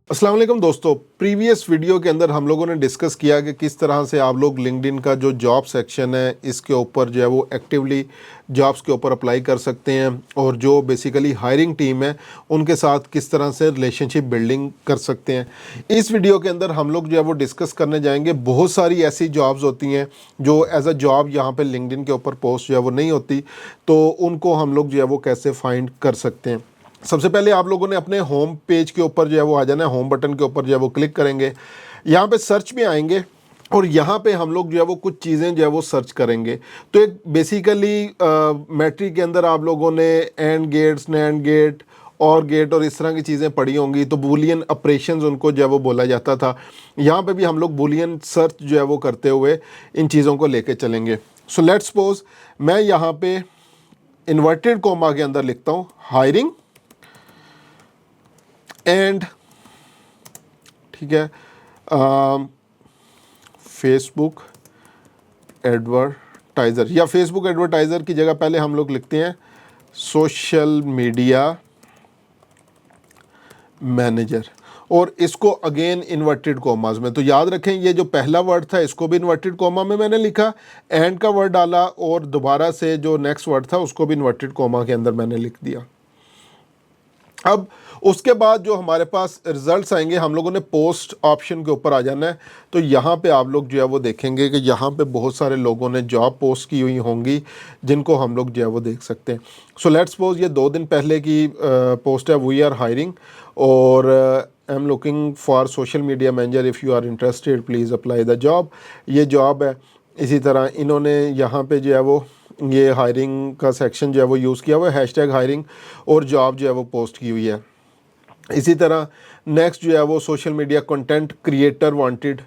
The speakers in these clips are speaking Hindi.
अस्सलाम वालेकुम दोस्तों। प्रीवियस वीडियो के अंदर हम लोगों ने डिस्कस किया कि किस तरह से आप लोग लिंक्डइन का जो जॉब सेक्शन है इसके ऊपर जो है वो एक्टिवली जॉब्स के ऊपर अप्लाई कर सकते हैं और जो बेसिकली हायरिंग टीम है उनके साथ किस तरह से रिलेशनशिप बिल्डिंग कर सकते हैं। इस वीडियो के अंदर हम लोग जो है वो डिस्कस करने जाएंगे। बहुत सारी ऐसी जॉब्स होती हैं जो एज अ जॉब यहाँ पे लिंक्डइन के ऊपर पोस्ट जो है वो नहीं होती, तो उनको हम लोग जो है वो कैसे फाइंड कर सकते हैं। सबसे पहले आप लोगों ने अपने होम पेज के ऊपर जो है वो आ जाना है, होम बटन के ऊपर जो है वो क्लिक करेंगे। यहाँ पे सर्च में आएंगे और यहाँ पे हम लोग जो है वो कुछ चीज़ें जो है वो सर्च करेंगे। तो एक बेसिकली मैट्रिक के अंदर आप लोगों ने एंड गेट्स, नैंड गेट और गेट और इस तरह की चीज़ें पढ़ी होंगी, तो बूलियन ऑपरेशंस उनको जो है वो बोला जाता था। यहाँ पे भी हम लोग बूलियन सर्च जो है वो करते हुए इन चीज़ों को लेके चलेंगे। सो लेट्स सपोज मैं यहाँ पे इन्वर्टेड कोमा के अंदर लिखता हूँ हायरिंग एंड, ठीक है, फेसबुक एडवर्टाइज़र, या फेसबुक एडवर्टाइज़र की जगह पहले हम लोग लिखते हैं सोशल मीडिया मैनेजर, और इसको अगेन इन्वर्टेड कोमास में। तो याद रखें ये जो पहला वर्ड था इसको भी इन्वर्टेड कोमा में मैंने लिखा, एंड का वर्ड डाला और दोबारा से जो नेक्स्ट वर्ड था उसको भी इन्वर्टेड कोमा के अंदर मैंने लिख दिया। अब उसके बाद जो हमारे पास रिजल्ट्स आएंगे, हम लोगों ने पोस्ट ऑप्शन के ऊपर आ जाना है। तो यहाँ पे आप लोग जो है वो देखेंगे कि यहाँ पे बहुत सारे लोगों ने जॉब पोस्ट की हुई होंगी जिनको हम लोग जो है वो देख सकते हैं। सो लेट्स सपोज ये 2 दिन पहले की पोस्ट है, वी आर हायरिंग और I am looking for social media manager, if you are interested please apply the job. ये जॉब है। इसी तरह इन्होंने यहाँ पे जो है वो ये हायरिंग का सेक्शन जो है वो यूज़ किया हुआ है, हैशटैग हायरिंग, और जॉब जो है वो पोस्ट की हुई है। इसी तरह नेक्स्ट जो है वो social media content creator wanted,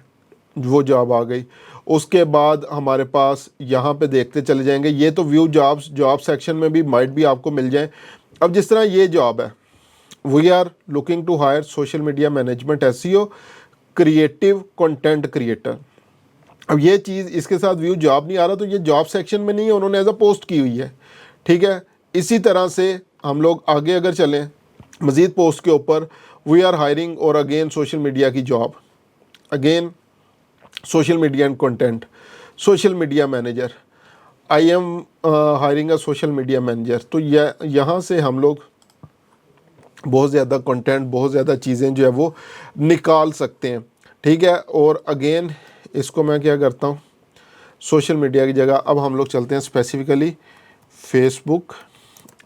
वो जॉब आ गई। उसके बाद हमारे पास यहाँ पे देखते चले जाएंगे, ये तो व्यू जॉब्स जॉब सेक्शन में भी माइट भी आपको मिल जाए। अब जिस तरह ये जॉब है, we are looking to hire social media management SEO creative content creator. अब ये चीज़ इसके साथ व्यू जॉब नहीं आ रहा, तो ये जॉब सेक्शन में नहीं है, उन्होंने एज अ पोस्ट की हुई है, ठीक है। इसी तरह से हम लोग आगे अगर चलें मज़ीद पोस्ट के ऊपर, वी आर हायरिंग और अगेन सोशल मीडिया की job, again social media and content, social media manager, I am hiring a social media manager. तो यहाँ से हम लोग बहुत ज़्यादा कंटेंट, बहुत ज़्यादा चीज़ें जो है वो निकाल सकते हैं, ठीक है। और अगेन इसको मैं क्या करता हूँ, सोशल मीडिया की जगह अब हम लोग चलते हैं स्पेसिफिकली फेसबुक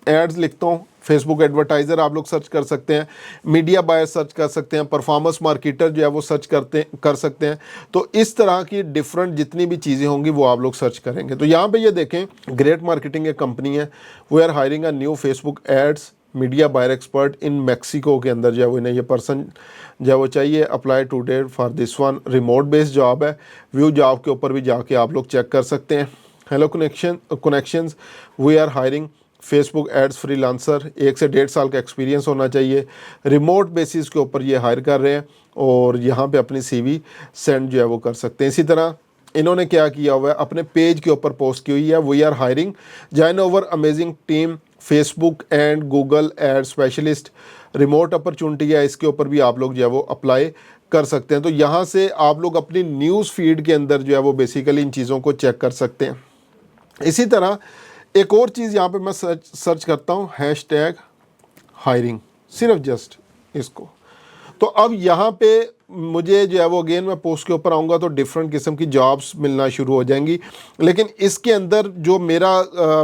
एड्स लिखता हूँ। फेसबुक एडवर्टाइज़र आप लोग सर्च कर सकते हैं, मीडिया बायर सर्च कर सकते हैं, परफॉर्मेंस मार्केटर जो है वो सर्च कर सकते हैं। तो इस तरह की डिफरेंट जितनी भी चीज़ें होंगी वो आप लोग सर्च करेंगे। तो यहाँ पे ये देखें, ग्रेट मार्केटिंग एक कंपनी है, we are hiring a new Facebook ads media buyer expert in Mexico के अंदर जो है वो इन्हें ये पर्सन जो है वो चाहिए। Apply today for this one, remote based job है। व्यू जॉब के ऊपर भी जाके आप लोग चेक कर सकते हैं। Hello connections, we are hiring Facebook ads freelancer, 1 से 1.5 साल का एक्सपीरियंस होना चाहिए। रिमोट बेसिस के ऊपर ये हायर कर रहे हैं और यहाँ पे अपनी सीवी सेंड जो है वो कर सकते हैं। इसी तरह इन्होंने क्या किया हुआ है, अपने पेज के ऊपर पोस्ट की हुई है, we are hiring join our amazing team Facebook and Google ad specialist, remote opportunity है। इसके ऊपर भी आप लोग जो है वो अप्लाई कर सकते हैं। तो यहाँ से आप लोग अपनी न्यूज़ फीड के अंदर जो है वो बेसिकली इन चीज़ों को चेक कर सकते हैं। इसी तरह एक और चीज़ यहाँ पे मैं सर्च करता हूँ, हैशटैग हायरिंग, सिर्फ जस्ट इसको। तो अब यहाँ पे मुझे जो है वो अगेन मैं पोस्ट के ऊपर आऊँगा तो डिफरेंट किस्म की जॉब्स मिलना शुरू हो जाएंगी। लेकिन इसके अंदर जो मेरा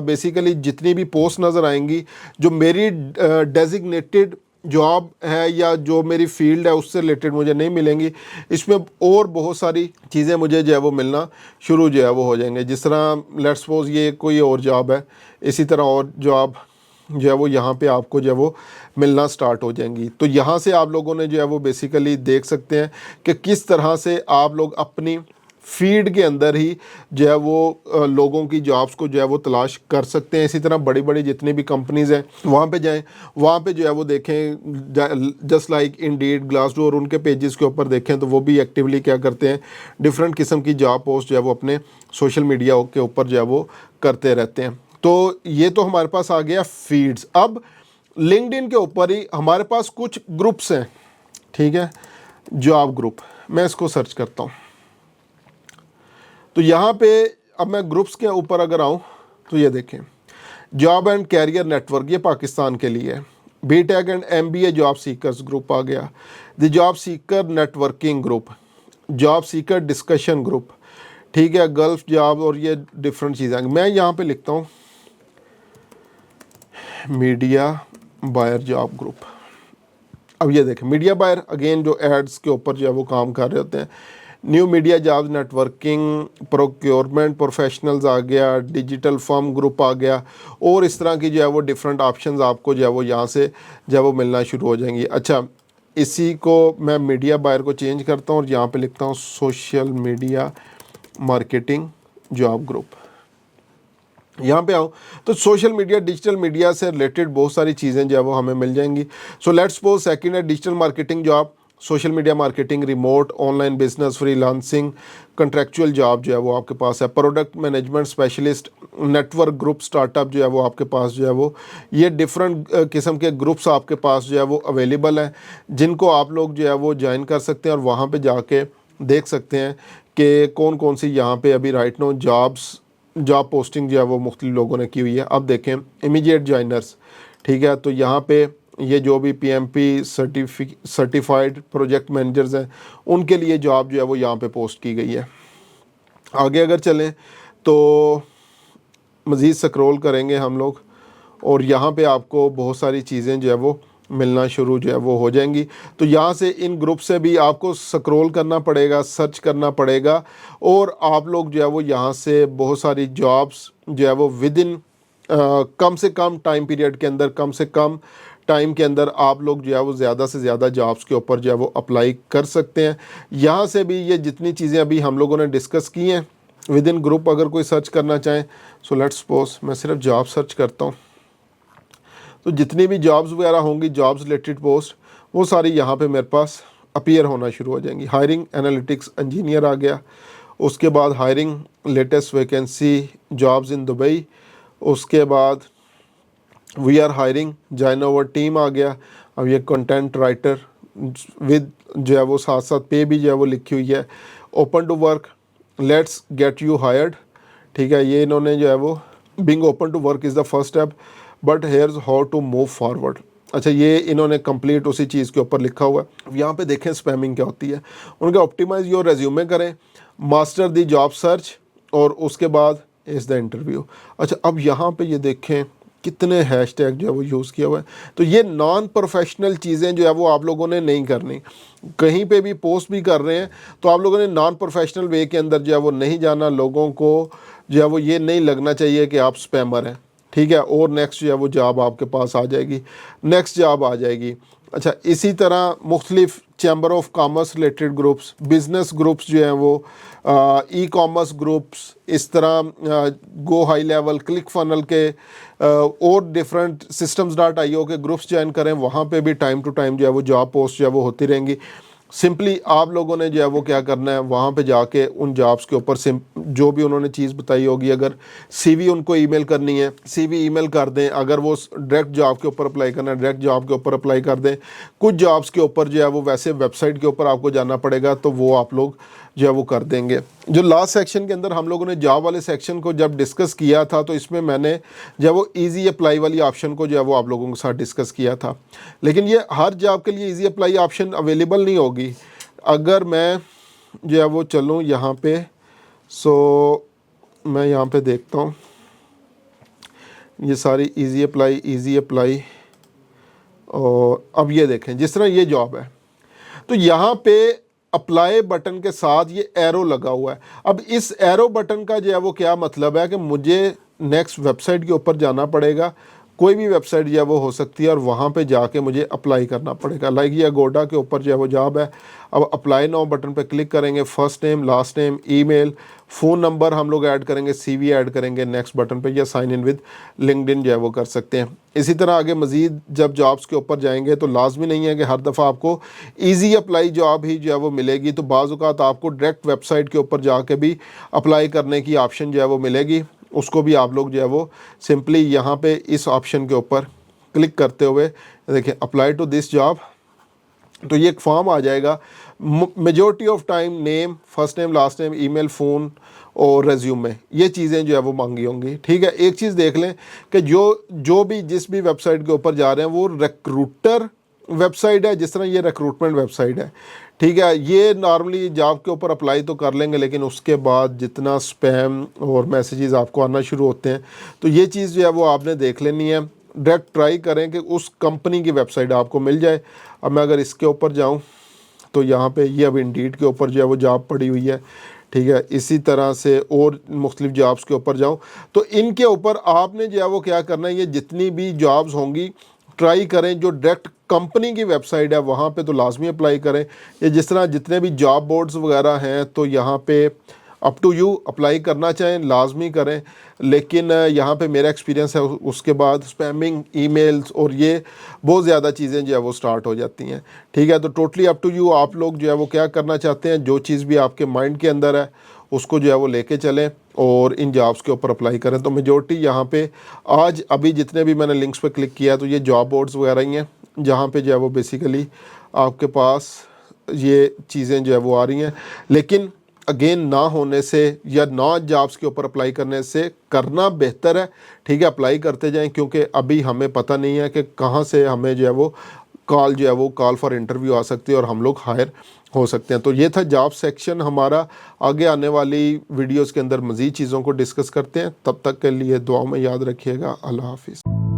बेसिकली जितनी भी पोस्ट नज़र आएंगी, जो मेरी डेजिग्नेटेड जॉब है या जो मेरी फील्ड है उससे रिलेटेड मुझे नहीं मिलेंगी। इसमें और बहुत सारी चीज़ें मुझे जो है वो मिलना शुरू जो है वो हो जाएंगे। जिस तरह लेट्स सपोज ये कोई और जॉब है, इसी तरह और जॉब जो है वो यहाँ पे आपको जो है वो मिलना स्टार्ट हो जाएंगी। तो यहाँ से आप लोगों ने जो है वो बेसिकली देख सकते हैं कि किस तरह से आप लोग अपनी फीड के अंदर ही जो है वो लोगों की जॉब्स को जो है वो तलाश कर सकते हैं। इसी तरह बड़ी बड़ी जितनी भी कंपनीज़ हैं वहाँ पे जाएं, वहाँ पे जो है वो देखें, जस्ट लाइक इंडीड, ग्लासडोर, उनके पेजेस के ऊपर देखें तो वो भी एक्टिवली क्या करते हैं, डिफरेंट किस्म की जॉब पोस्ट जो है वो अपने सोशल मीडिया के ऊपर जो है वो करते रहते हैं। तो ये तो हमारे पास आ गया फीड्स। अब लिंक्डइन के ऊपर ही हमारे पास कुछ ग्रुप्स हैं, ठीक है, जॉब ग्रुप, मैं इसको सर्च करता हूँ। तो यहाँ पे अब मैं ग्रुप्स के ऊपर अगर आऊँ तो ये देखें, जॉब एंड कैरियर नेटवर्क, ये पाकिस्तान के लिए है। BTech and MBA job seekers group आ गया, the job seeker networking group, job seeker discussion group, ठीक है, गल्फ जॉब, और ये डिफरेंट चीज़ें। मैं यहाँ पे लिखता हूँ मीडिया बायर जॉब ग्रुप। अब ये देखें, मीडिया बायर अगेन जो एड्स के ऊपर जो है वो काम कर रहे होते हैं। New media jobs networking, procurement professionals आ गया, डिजिटल फर्म ग्रुप आ गया, और इस तरह की जो है वो डिफरेंट ऑप्शंस आपको जो है वो यहाँ से जो है वो मिलना शुरू हो जाएंगी। अच्छा, इसी को मैं मीडिया बायर को चेंज करता हूँ और यहाँ पे लिखता हूँ social media marketing job group. यहाँ पे आओ तो सोशल मीडिया, डिजिटल मीडिया से रिलेटेड बहुत सारी चीज़ें जो है वो हमें मिल जाएंगी। सो लेट्स सपोज सेकंड है digital marketing job, social media marketing, remote, online business, freelancing, contractual job जो है वो आपके पास है, product management specialist, network group, startup जो है वो आपके पास जो है वो, ये डिफरेंट किस्म के ग्रुप्स आपके पास जो है वो अवेलेबल हैं, जिनको आप लोग जो है वो ज्वाइन कर सकते हैं और वहाँ पे जाके देख सकते हैं कि कौन कौन सी यहाँ पे अभी राइट नो जॉब पोस्टिंग जो है वो मुख्तलिफ लोगों ने की हुई है। अब देखें इमीडिएट ज्वाइनर्स, ठीक है, तो यहाँ पे ये जो भी पीएमपी सर्टिफाइड प्रोजेक्ट मैनेजर्स हैं उनके लिए जॉब जो है वो यहाँ पे पोस्ट की गई है। आगे अगर चलें तो मज़ीद स्क्रॉल करेंगे हम लोग और यहाँ पे आपको बहुत सारी चीज़ें जो है वो मिलना शुरू जो है वो हो जाएंगी। तो यहाँ से इन ग्रुप से भी आपको स्क्रॉल करना पड़ेगा, सर्च करना पड़ेगा, और आप लोग जो है वो यहाँ से बहुत सारी जॉब्स जो है वो विद इन कम से कम टाइम पीरियड के अंदर, कम से कम टाइम के अंदर आप लोग जो है वो ज़्यादा से ज़्यादा जॉब्स के ऊपर जो है वो अप्लाई कर सकते हैं। यहाँ से भी ये जितनी चीज़ें अभी हम लोगों ने डिस्कस की हैं विद इन ग्रुप अगर कोई सर्च करना चाहें, सो लेट्स सपोज मैं सिर्फ जॉब सर्च करता हूँ, तो जितनी भी जॉब्स वगैरह होंगी, जॉब्स रिलेटेड पोस्ट, वो सारी यहाँ पे मेरे पास अपीयर होना शुरू हो जाएंगी। हायरिंग एनालिटिक्स इंजीनियर आ गया, उसके बाद hiring latest vacancy jobs in Dubai, उसके बाद we are hiring join our team आ गया। अब ये कंटेंट राइटर विद जो है वो साथ साथ पे भी जो है वो लिखी हुई है। Open to work, let's get you hired, ठीक है, ये इन्होंने जो है वो being open to work is the first step but here's how to move forward. अच्छा, ये इन्होंने कंप्लीट उसी चीज़ के ऊपर लिखा हुआ है। यहाँ पे देखें स्पैमिंग क्या होती है, उनका ऑप्टिमाइज योर रेज्यूमे करें, मास्टर दी जॉब सर्च, और उसके बाद इज़ द इंटरव्यू। अच्छा, अब यहाँ पे ये देखें कितने हैशटैग जो है वो यूज़ किया हुआ है। तो ये नॉन प्रोफेशनल चीज़ें जो है वो आप लोगों ने नहीं करनी। कहीं पे भी पोस्ट भी कर रहे हैं तो आप लोगों ने नॉन प्रोफेशनल वे के अंदर जो है वो नहीं जाना। लोगों को जो है वो ये नहीं लगना चाहिए कि आप स्पैमर हैं, ठीक है, और नेक्स्ट जो है वो जॉब आपके पास आ जाएगी, नेक्स्ट जॉब आ जाएगी। अच्छा, इसी तरह मुख्तलिफ chamber of commerce related groups, business groups जो हैं वो, ई कॉमर्स ग्रुप्स, इस तरह go high level, click funnel के और डिफरेंट systems.io के ग्रुप्स ज्वाइन करें। वहाँ पे भी टाइम टू टाइम जो है वो जॉब पोस्ट जो है वो होती रहेंगी। सिंपली आप लोगों ने जो है वो क्या करना है, वहाँ पे जाके उन जॉब्स के ऊपर जो भी उन्होंने चीज़ बताई होगी, अगर सीवी उनको ईमेल करनी है सीवी ईमेल कर दें, अगर वो डायरेक्ट जॉब के ऊपर अप्लाई करना है डायरेक्ट जॉब के ऊपर अप्लाई कर दें। कुछ जॉब्स के ऊपर जो है वो वैसे वेबसाइट के ऊपर आपको जाना पड़ेगा, तो वो आप लोग जो है वो कर देंगे। जो लास्ट सेक्शन के अंदर हम लोगों ने जॉब वाले सेक्शन को जब डिस्कस किया था, तो इसमें मैंने जो है वो ईजी अप्लाई वाली ऑप्शन को जो है वो आप लोगों के साथ डिस्कस किया था, लेकिन ये हर जॉब के लिए ईजी अप्लाई ऑप्शन अवेलेबल नहीं होगी। अगर मैं जो है वो चलूँ यहाँ पे, सो मैं यहाँ पे देखता हूँ ये सारी ईजी अप्लाई, और अब ये देखें जिस तरह ये जॉब है, तो यहाँ पे अप्लाई बटन के साथ ये एरो लगा हुआ है। अब इस एरो बटन का जो है वो क्या मतलब है कि मुझे नेक्स्ट वेबसाइट के ऊपर जाना पड़ेगा, कोई भी वेबसाइट जो है वो हो सकती है, और वहाँ पे जाके मुझे अप्लाई करना पड़ेगा। लाइक ये अगोडा के ऊपर जो है वो जॉब है। अब अप्लाई नाउ बटन पे क्लिक करेंगे, first name, last name, email, phone number हम लोग ऐड करेंगे, सीवी ऐड करेंगे नेक्स्ट बटन पे, या साइन इन विद लिंक्डइन जो है वो कर सकते हैं। इसी तरह आगे मज़ीद जब जॉब्स के ऊपर जाएंगे तो लाजमी नहीं है कि हर दफ़ा आपको ईजी अप्लाई जॉब ही जो है वो मिलेगी, तो बाज़ औक़ात आपको डायरेक्ट वेबसाइट के ऊपर जाके भी अप्लाई करने की ऑप्शन जो है वो मिलेगी। उसको भी आप लोग जो है वो सिंपली यहाँ पे इस ऑप्शन के ऊपर क्लिक करते हुए देखिए अप्लाई टू दिस जॉब, तो ये एक फॉर्म आ जाएगा। Majority of time name, first name, last name, email, phone और रेज्यूमे, ये चीज़ें जो है वो मांगी होंगी। ठीक है, एक चीज़ देख लें कि जो भी जिस भी वेबसाइट के ऊपर जा रहे हैं वो रिक्रूटर वेबसाइट है, जिस तरह ये रिक्रूटमेंट वेबसाइट है। ठीक है, ये नॉर्मली जॉब के ऊपर अप्लाई तो कर लेंगे, लेकिन उसके बाद जितना स्पैम और मैसेजेस आपको आना शुरू होते हैं, तो ये चीज़ जो है वो आपने देख लेनी है। डायरेक्ट ट्राई करें कि उस कंपनी की वेबसाइट आपको मिल जाए। अब मैं अगर इसके ऊपर जाऊं तो यहाँ पे ये अब इंडीड के ऊपर जो है वो जॉब पड़ी हुई है। ठीक है, इसी तरह से और मुख्तलिफ जॉब्स के ऊपर जाऊं तो इनके ऊपर आपने जो है वो क्या करना है, ये जितनी भी जॉब्स होंगी ट्राई करें जो डायरेक्ट कंपनी की वेबसाइट है वहाँ पे तो लाजमी अप्लाई करें। ये जिस तरह जितने भी जॉब बोर्ड्स वगैरह हैं तो यहाँ पे अप टू यू, अप्लाई करना चाहें लाजमी करें, लेकिन यहाँ पे मेरा एक्सपीरियंस है उसके बाद स्पैमिंग ईमेल्स और ये बहुत ज़्यादा चीज़ें जो है वो स्टार्ट हो जाती हैं। ठीक है, तो टोटली अप टू यू, आप लोग जो है वो क्या करना चाहते हैं, जो चीज़ भी आपके माइंड के अंदर है उसको जो है वो लेके चलें और इन जॉब्स के ऊपर अप्लाई करें। तो मेजॉरिटी यहाँ पे आज अभी जितने भी मैंने लिंक्स पे क्लिक किया तो ये जॉब बोर्ड्स वगैरह ही हैं जहाँ पे जो है वो बेसिकली आपके पास ये चीज़ें जो है वो आ रही हैं। लेकिन अगेन ना होने से या ना जॉब्स के ऊपर अप्लाई करने से करना बेहतर है। ठीक है, अप्लाई करते जाएं क्योंकि अभी हमें पता नहीं है कि कहाँ से हमें जो है वो कॉल फॉर इंटरव्यू आ सकती है और हम लोग हायर हो सकते हैं। तो ये था जॉब सेक्शन हमारा। आगे आने वाली वीडियोस के अंदर मज़ीद चीज़ों को डिस्कस करते हैं। तब तक के लिए दुआ में याद रखिएगा। अल्लाह हाफिज़।